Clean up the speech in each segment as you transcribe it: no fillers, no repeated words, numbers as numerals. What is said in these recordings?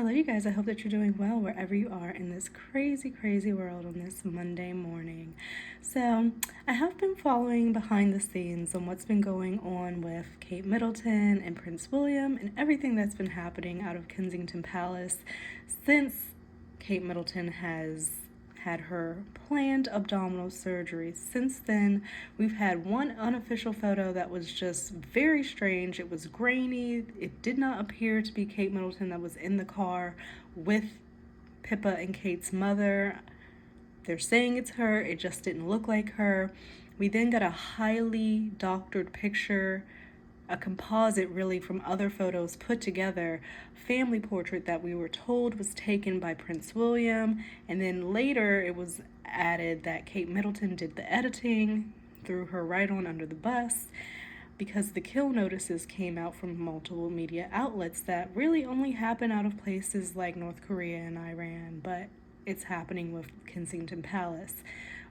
Hello, you guys. I hope that you're doing well wherever you are in this crazy, crazy world on this Monday morning. So, I have been following behind the scenes on what's been going on with Kate Middleton and Prince William and everything that's been happening out of Kensington Palace since Kate Middleton has had her planned abdominal surgery. Since then, we've had one unofficial photo that was just very strange. It was grainy. It did not appear to be Kate Middleton that was in the car with Pippa and Kate's mother. They're saying it's her. It just didn't look like her. We then got a highly doctored picture, a composite really from other photos put together, family portrait that we were told was taken by Prince William, and then later it was added that Kate Middleton did the editing, threw her right on under the bus, because the kill notices came out from multiple media outlets that really only happen out of places like North Korea and Iran, but it's happening with Kensington Palace.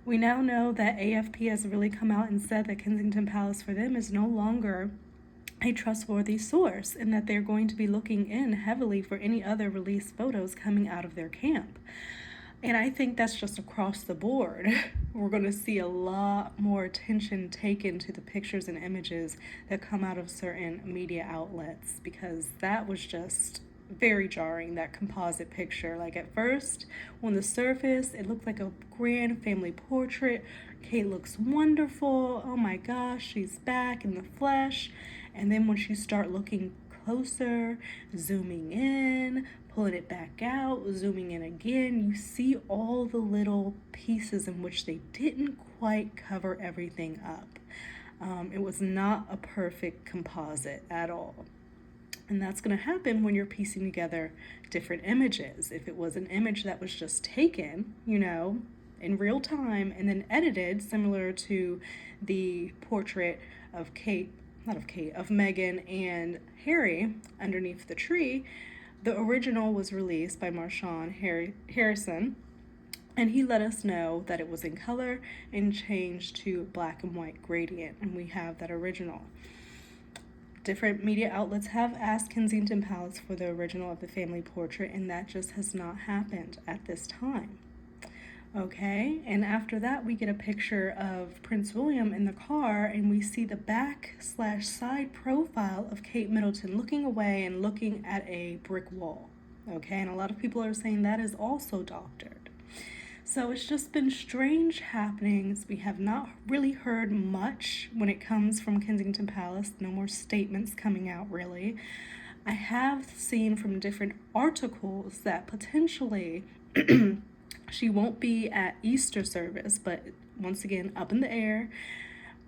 We now know that AFP has really come out and said that Kensington Palace for them is no longer a trustworthy source and that they're going to be looking in heavily for any other released photos coming out of their camp. And I think that's just across the board. We're going to see a lot more attention taken to the pictures and images that come out of certain media outlets, because that was just very jarring, that composite picture. Like, at first, on the surface, it looked like a grand family portrait. Kate looks wonderful. Oh my gosh, she's back in the flesh. And then when you start looking closer, zooming in, pulling it back out, zooming in again, you see all the little pieces in which they didn't quite cover everything up. It was not a perfect composite at all. And that's going to happen when you're piecing together different images. If it was an image that was just taken, in real time and then edited, similar to the portrait of of Meghan and Harry underneath the tree, the original was released by Marshawn Harrison, and he let us know that it was in color and changed to black and white gradient, and we have that original. Different media outlets have asked Kensington Palace for the original of the family portrait, and that just has not happened at this time. Okay, and after that we get a picture of Prince William in the car, and we see the back/side profile of Kate Middleton looking away and looking at a brick wall. Okay, and a lot of people are saying that is also doctored. So it's just been strange happenings. We have not really heard much when it comes from Kensington Palace. No more statements coming out, really. I have seen from different articles that potentially she won't be at Easter service, but once again, up in the air,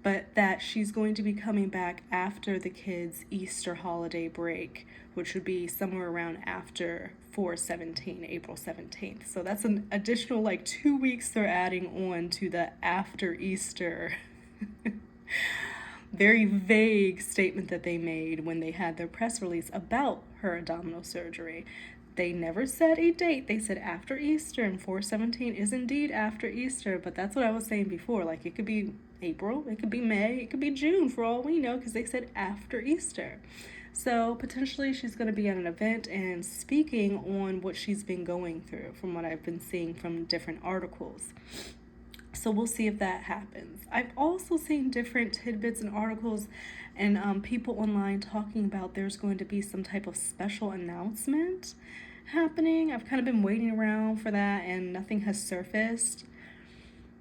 but that she's going to be coming back after the kids' Easter holiday break, which would be somewhere around after April 17th. So that's an additional 2 weeks they're adding on to the after Easter very vague statement that they made when they had their press release about her abdominal surgery. They never said a date. They said after Easter, and 4/17 is indeed after Easter, but that's what I was saying before. It could be April, it could be May, it could be June for all we know, because they said after Easter. So potentially she's going to be at an event and speaking on what she's been going through, from what I've been seeing from different articles. So we'll see if that happens. I've also seen different tidbits and articles and people online talking about there's going to be some type of special announcement happening. I've kind of been waiting around for that and nothing has surfaced.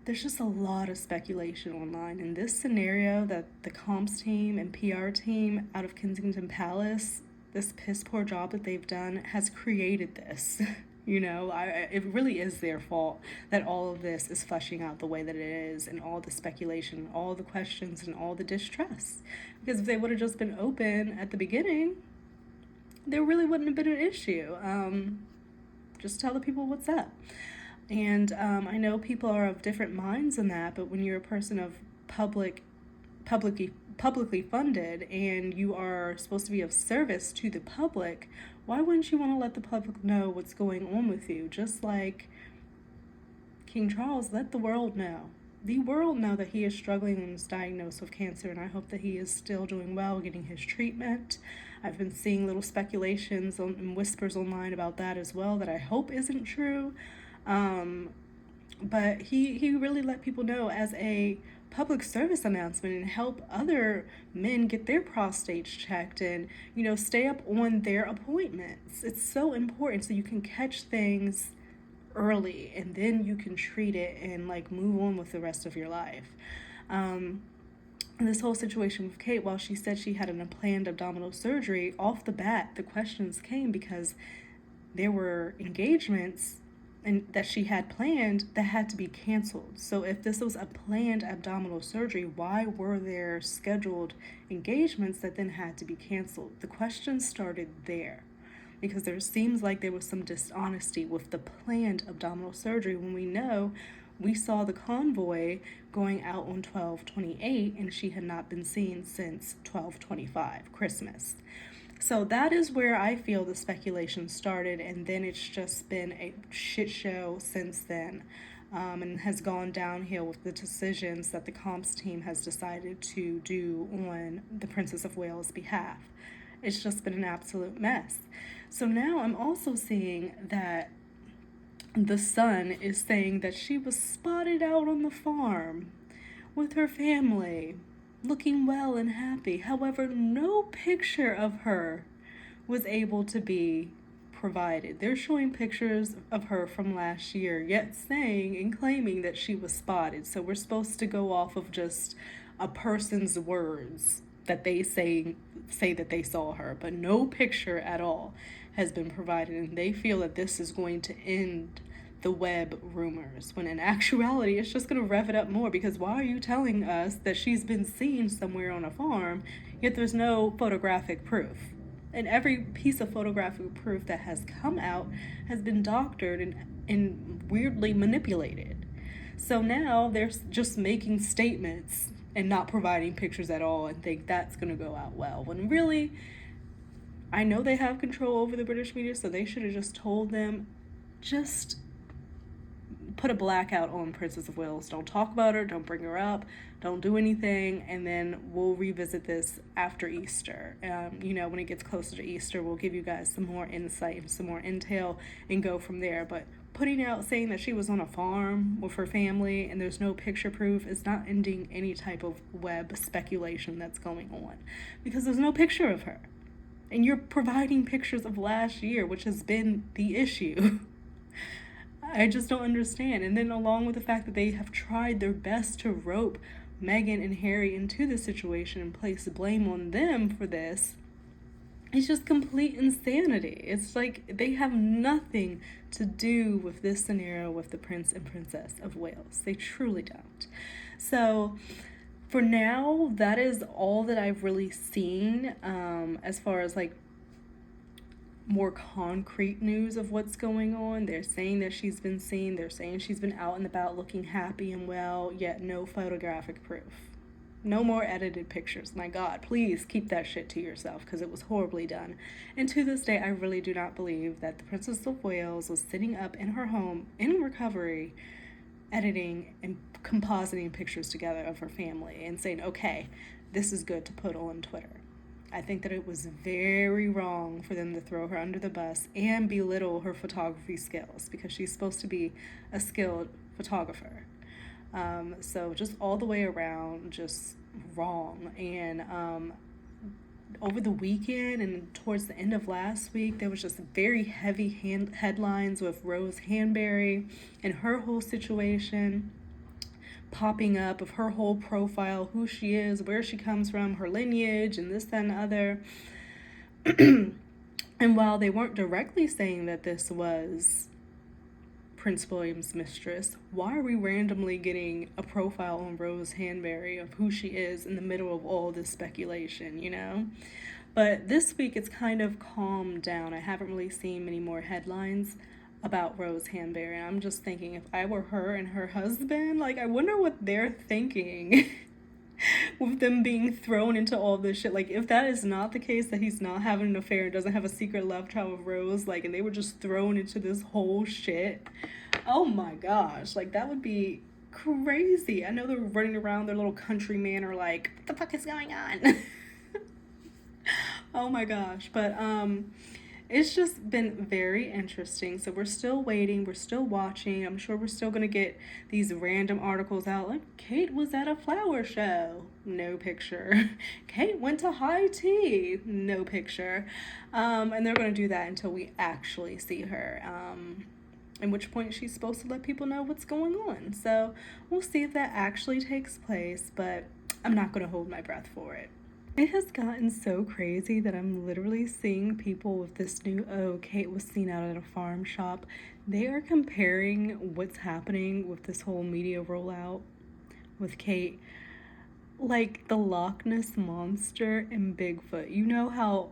There's just a lot of speculation online. In this scenario, that the comms team and PR team out of Kensington Palace, this piss poor job that they've done, has created this. It really is their fault that all of this is fleshing out the way that it is, and all the speculation, all the questions, and all the distrust. Because if they would have just been open at the beginning, there really wouldn't have been an issue. Just tell the people what's up. And I know people are of different minds in that, but when you're a person of publicly funded and you are supposed to be of service to the public, why wouldn't you want to let the public know what's going on with you? Just like King Charles let the world know. the world know that he is struggling and is diagnosed with cancer, and I hope that he is still doing well, getting his treatment. I've been seeing little speculations and whispers online about that as well that I hope isn't true. But he really let people know as a public service announcement and help other men get their prostates checked and, stay up on their appointments. It's so important so you can catch things early and then you can treat it and like move on with the rest of your life. This whole situation with Kate, while she said she had an unplanned abdominal surgery, off the bat the questions came because there were engagements and that she had planned that had to be canceled. So if this was a planned abdominal surgery, why were there scheduled engagements that then had to be canceled? The question started there because there seems like there was some dishonesty with the planned abdominal surgery when we saw the convoy going out on 12/28 and she had not been seen since 12/25, Christmas. So that is where I feel the speculation started, and then it's just been a shit show since then, and has gone downhill with the decisions that the comps team has decided to do on the Princess of Wales' behalf. It's just been an absolute mess. So now I'm also seeing that the Sun is saying that she was spotted out on the farm with her family, looking well and happy. However, no picture of her was able to be provided. They're showing pictures of her from last year, yet saying and claiming that she was spotted. So we're supposed to go off of just a person's words that they say that they saw her, but no picture at all has been provided, and they feel that this is going to end the web rumors, when in actuality it's just going to rev it up more, because why are you telling us that she's been seen somewhere on a farm, yet there's no photographic proof? And every piece of photographic proof that has come out has been doctored and weirdly manipulated. So now they're just making statements and not providing pictures at all and think that's going to go out well, when really, I know they have control over the British media, so they should have just told them, just put a blackout on Princess of Wales. Don't talk about her, don't bring her up, don't do anything, and then we'll revisit this after Easter. When it gets closer to Easter, we'll give you guys some more insight and some more intel and go from there. But putting out saying that she was on a farm with her family and there's no picture proof is not ending any type of web speculation that's going on, because there's no picture of her. And you're providing pictures of last year, which has been the issue. I just don't understand. And then along with the fact that they have tried their best to rope Meghan and Harry into this situation and place blame on them for this, it's just complete insanity. It's like they have nothing to do with this scenario with the Prince and Princess of Wales. They truly don't. So for now, that is all that I've really seen as far as like more concrete news of what's going on. They're saying that she's been seen. They're saying she's been out and about looking happy and well, yet no photographic proof. No more edited pictures. My God, please keep that shit to yourself, because it was horribly done. And to this day, I really do not believe that the Princess of Wales was sitting up in her home in recovery, editing and compositing pictures together of her family and saying, okay, this is good to put on Twitter. I think that it was very wrong for them to throw her under the bus and belittle her photography skills, because she's supposed to be a skilled photographer. So just all the way around, just wrong. And over the weekend and towards the end of last week, there was just very heavy headlines with Rose Hanbury and her whole situation popping up, of her whole profile, who she is, where she comes from, her lineage, and this, that, and other. And while they weren't directly saying that this was Prince William's mistress, why are we randomly getting a profile on Rose Hanbury of who she is in the middle of all this speculation, But this week it's kind of calmed down. I haven't really seen many more headlines about Rose Hanbury. And I'm just thinking, if I were her and her husband, I wonder what they're thinking with them being thrown into all this shit. If that is not the case, that he's not having an affair and doesn't have a secret love child with Rose, and they were just thrown into this whole shit, oh my gosh, that would be crazy. I know they're running around, their little countrymen are like, what the fuck is going on? Oh my gosh. But it's just been very interesting. So we're still waiting, we're still watching. I'm sure we're still gonna get these random articles out like Kate was at a flower show. No picture. Kate went to high tea. No picture. And they're gonna do that until we actually see her. At which point she's supposed to let people know what's going on. So we'll see if that actually takes place, but I'm not gonna hold my breath for it. It has gotten so crazy that I'm literally seeing people with this new, oh, Kate was seen out at a farm shop. They are comparing what's happening with this whole media rollout with Kate, like the Loch Ness Monster and Bigfoot. You know how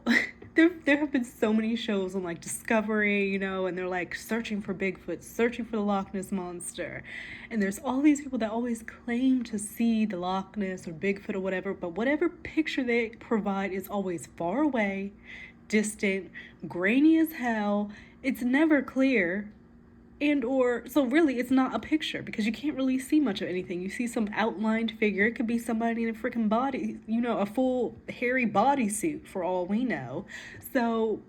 there have been so many shows on like Discovery, and they're like searching for Bigfoot, searching for the Loch Ness Monster. And there's all these people that always claim to see the Loch Ness or Bigfoot or whatever, but whatever picture they provide is always far away, distant, grainy as hell. It's never clear. And or so really it's not a picture because you can't really see much of anything. You see some outlined figure. It could be somebody in a freaking body, a full hairy bodysuit for all we know. So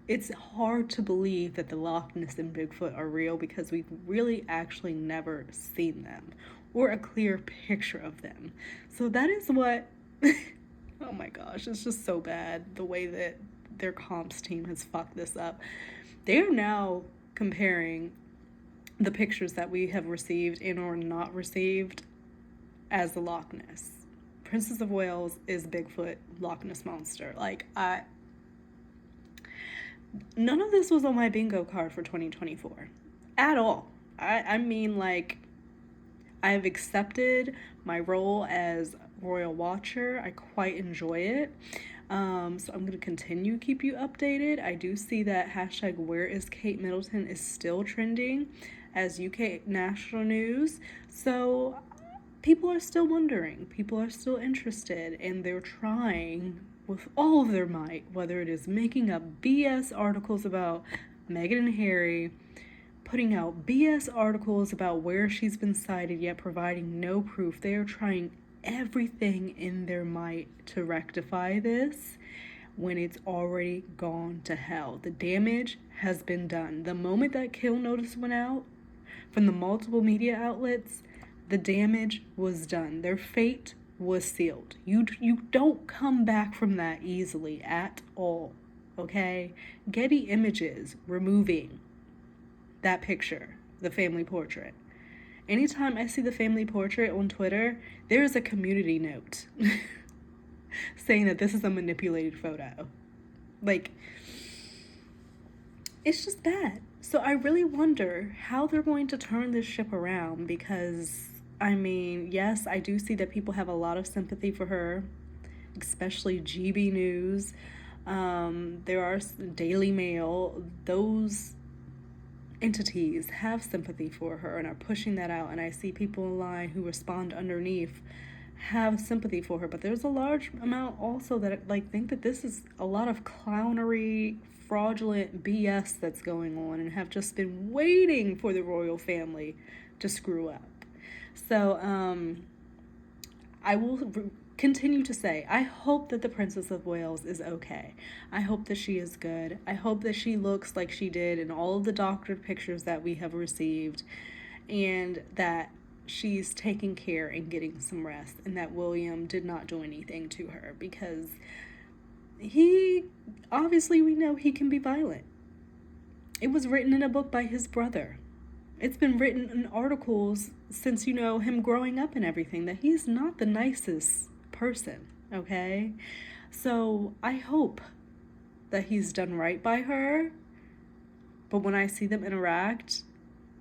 it's hard to believe that the Loch Ness and Bigfoot are real because we've really actually never seen them or a clear picture of them. So that is what oh my gosh, it's just so bad the way that their comps team has fucked this up. They are now comparing the pictures that we have received and or not received as the Loch Ness. Princess of Wales is Bigfoot, Loch Ness Monster. None of this was on my bingo card for 2024 at all. I mean, I've accepted my role as Royal Watcher. I quite enjoy it. So I'm going to continue to keep you updated. I do see that hashtag Where is Kate Middleton is still trending as UK national news. So people are still wondering. People are still interested. And they're trying with all of their might, whether it is making up BS articles about Meghan and Harry, putting out BS articles about where she's been cited yet providing no proof. They are trying everything in their might to rectify this when it's already gone to hell. The damage has been done. The moment that kill notice went out from the multiple media outlets, the damage was done. Their fate was sealed. You don't come back from that easily at all, okay? Getty Images removing that picture, the family portrait. Anytime I see the family portrait on Twitter, there is a community note saying that this is a manipulated photo. It's just bad. So I really wonder how they're going to turn this ship around because, yes, I do see that people have a lot of sympathy for her, especially GB News. There are Daily Mail. Those entities have sympathy for her and are pushing that out, and I see people online who respond underneath have sympathy for her, but there's a large amount also that think that this is a lot of clownery, fraudulent BS that's going on and have just been waiting for the royal family to screw up. So I will continue to say, I hope that the Princess of Wales is okay. I hope that she is good. I hope that she looks like she did in all of the doctored pictures that we have received, and that she's taking care and getting some rest, and that William did not do anything to her, because we know he can be violent. It was written in a book by his brother. It's been written in articles since, him growing up and everything, that he's not the nicest person, okay? So I hope that he's done right by her, but when I see them interact,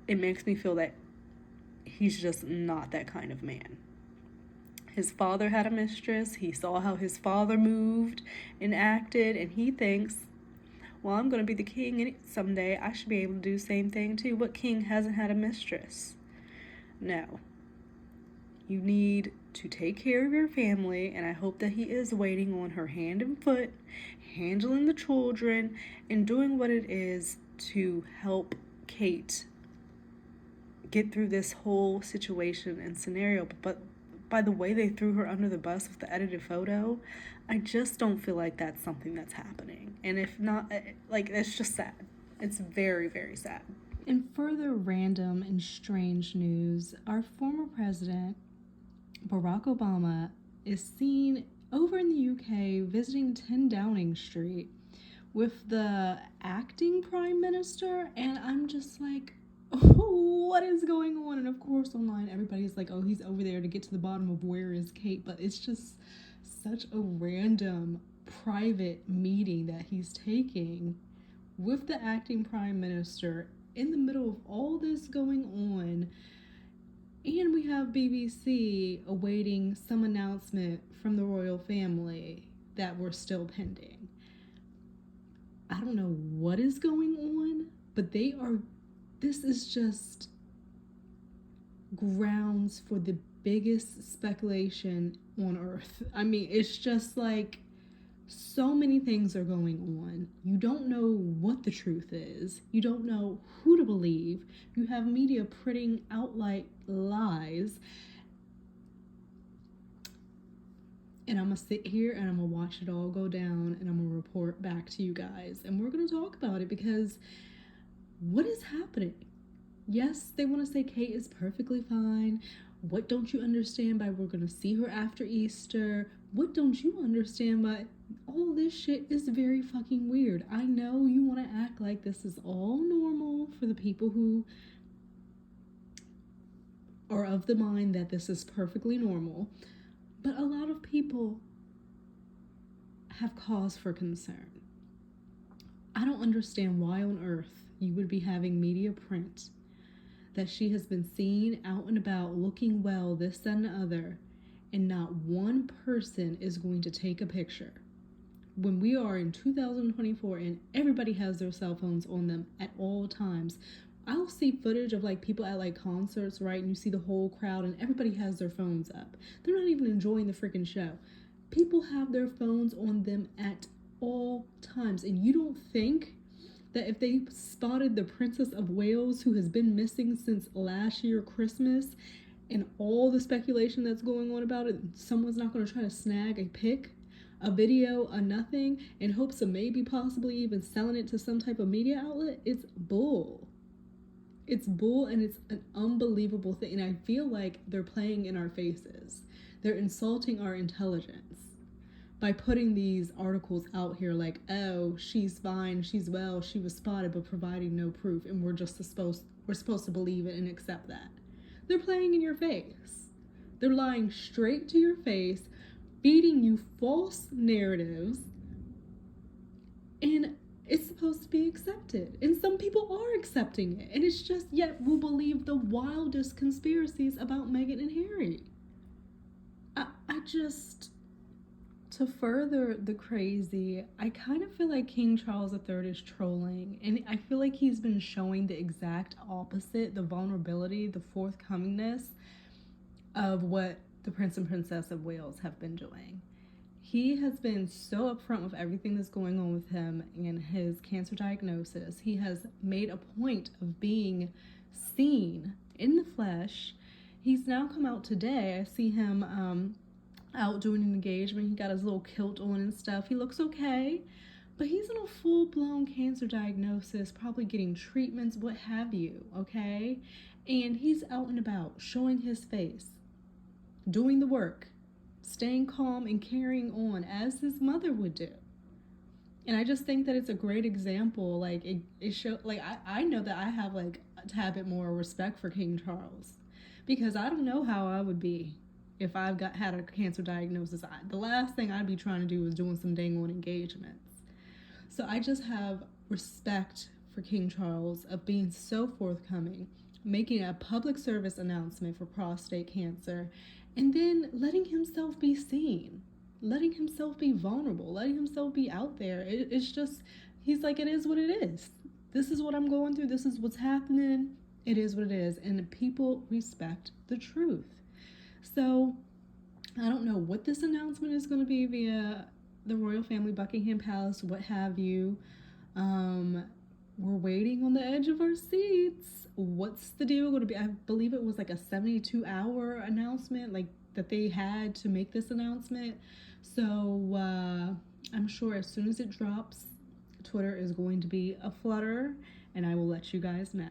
it makes me feel that he's just not that kind of man. His father had a mistress. He saw how his father moved and acted, and he thinks, well, I'm going to be the king, and someday I should be able to do the same thing too. What king hasn't had a mistress? No. You need to take care of your family, and I hope that he is waiting on her hand and foot, handling the children, and doing what it is to help Kate get through this whole situation and scenario. But by the way they threw her under the bus with the edited photo, I just don't feel like that's something that's happening. And if not, like, it's just sad. It's very, very sad. In further random and strange news, our former president, Barack Obama, is seen over in the UK visiting 10 Downing Street with the acting prime minister, and I'm just like, oh, what is going on? And of course online everybody's like, oh, he's over there to get to the bottom of where is Kate, but it's just such a random private meeting that he's taking with the acting prime minister in the middle of all this going on. And we have BBC awaiting some announcement from the royal family that we're still pending. I don't know what is going on, but this is just grounds for the biggest speculation on earth. I mean, it's just like so many things are going on. You don't know what the truth is. You don't know who to believe. You have media putting out like lies. And I'm going to sit here and I'm going to watch it all go down and I'm going to report back to you guys. And we're going to talk about it because what is happening? Yes, they want to say Kate is perfectly fine. What don't you understand by we're going to see her after Easter? What don't you understand by all this shit is very fucking weird. I know you want to act like this is all normal for the people who are of the mind that this is perfectly normal. But a lot of people have cause for concern. I don't understand why on earth you would be having media print that she has been seen out and about looking well, this, that, and the other, and not one person is going to take a picture. When we are in 2024 and everybody has their cell phones on them at all times. I'll see footage of like people at like concerts, right? And you see the whole crowd and everybody has their phones up. They're not even enjoying the freaking show. People have their phones on them at all times. And you don't think that if they spotted the Princess of Wales, who has been missing since last year Christmas, and all the speculation that's going on about it, someone's not going to try to snag a pic, a video, a nothing, in hopes of maybe possibly even selling it to some type of media outlet? It's bull. It's bull, and it's an unbelievable thing. And I feel like they're playing in our faces. They're insulting our intelligence by putting these articles out here like, oh, she's fine, she's well, she was spotted, but providing no proof, and we're supposed to believe it and accept that. They're playing in your face. They're lying straight to your face, feeding you false narratives, and it's supposed to be accepted. And some people are accepting it. And it's just, yet we'll believe the wildest conspiracies about Meghan and Harry. I just, to further the crazy, I kind of feel like King Charles III is trolling. And I feel like he's been showing the exact opposite, the vulnerability, the forthcomingness of what the Prince and Princess of Wales have been doing. He has been so upfront with everything that's going on with him and his cancer diagnosis. He has made a point of being seen in the flesh. He's now come out today. I see him out doing an engagement. He got his little kilt on and stuff. He looks okay, but he's in a full-blown cancer diagnosis, probably getting treatments, what have you, okay? And he's out and about, showing his face, doing the work, staying calm and carrying on as his mother would do. And I just think that it's a great example. Like it show, like I know that I have like a tad bit more respect for King Charles, because I don't know how I would be if I've had a cancer diagnosis. The last thing I'd be trying to do is doing some dang on engagements. So I just have respect for King Charles of being so forthcoming, making a public service announcement for prostate cancer, and then letting himself be seen, letting himself be vulnerable, letting himself be out there. It's just, he's like, it is what it is. This is what I'm going through. This is what's happening. It is what it is. And people respect the truth. So I don't know what this announcement is going to be via the royal family, Buckingham Palace, what have you. we're waiting on the edge of our seats. What's the deal going to be? I believe it was like a 72-hour announcement, like that they had to make this announcement. So I'm sure as soon as it drops, Twitter is going to be a flutter, and I will let you guys know.